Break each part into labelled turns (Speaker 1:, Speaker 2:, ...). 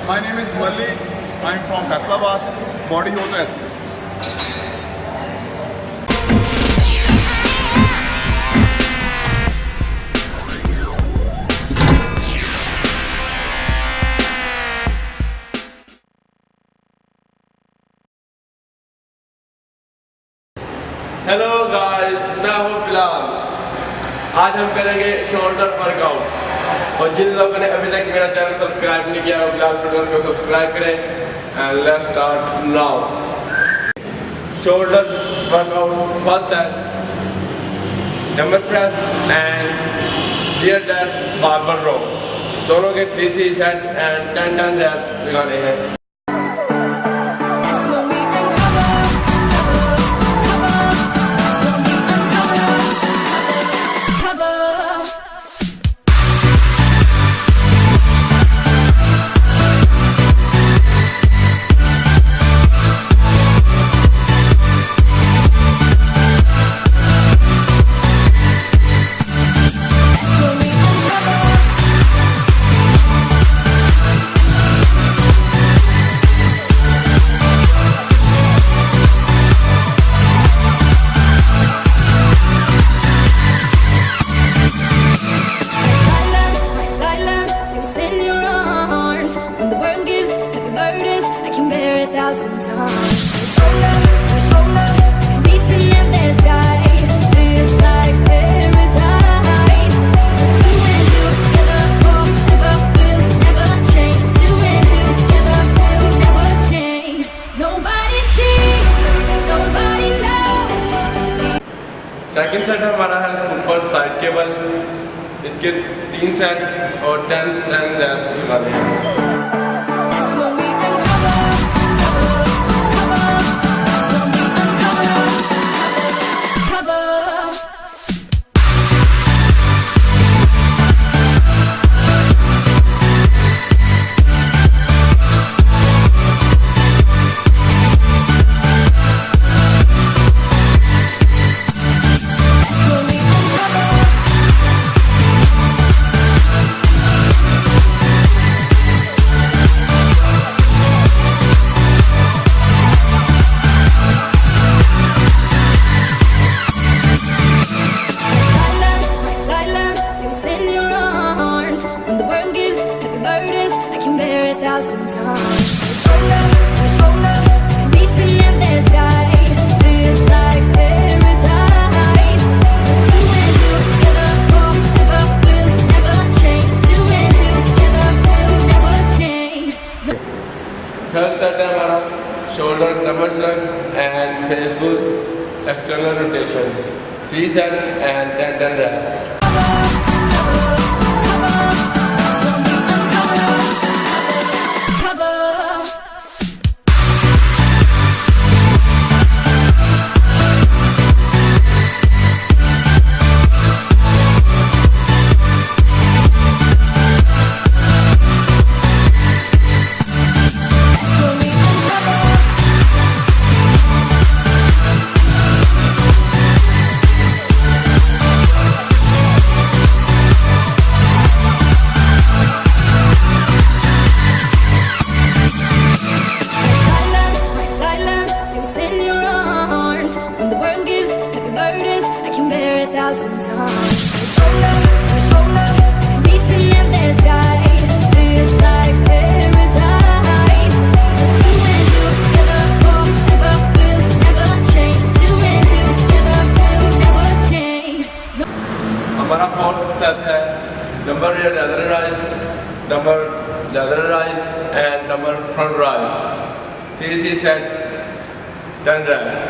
Speaker 1: My name is Malli. I'm from Faisalabad. Body हो तो ऐसे.
Speaker 2: हेलो गाइस, मैं हूँ बिलाल। आज हम करेंगे शोल्डर वर्कआउट और जिन लोगों ने अभी तक मेरा चैनल सब्सक्राइब नहीं किया वो बिलाल फिटनेस को सब्सक्राइब करें and let's start now. Shoulder workout first है डंबल प्रेस एंड रियर डेड बारबल रो, दोनों के 3 सेट एंड 10 रेप्स लगाने हैं। सेकंड सेट हमारा है सुपर साइड केबल, इसके 3 सेट और 10 रेप्स लगाने हैं। थर्ड सेट है हमारा shoulder double strength and face pull external rotation, 3 set and 10 reps. हमारा फोर्थ सेट है dumbbell rear lateral raise, dumbbell lateral raise and dumbbell front raise, 3 set 10 reps.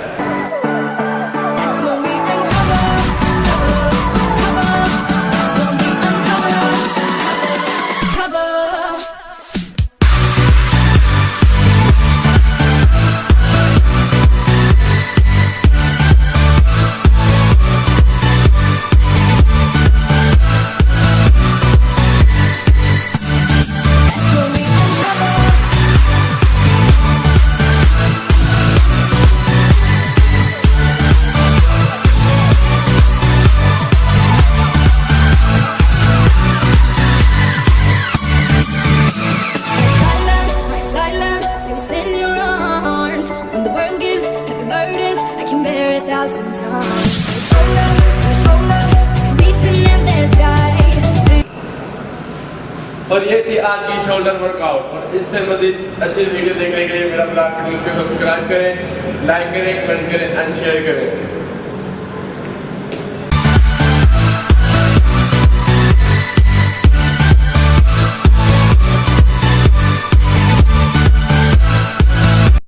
Speaker 3: sometimes. Shoulder, reaching in the sky.
Speaker 2: और ये थी आज की shoulder workout. और इससे मज़ीद अच्छी वीडियो देखने के लिए मेरा ब्लॉग फिटनेस को सब्सक्राइब करें, लाइक करें, कमेंट करें एंड शेयर करें।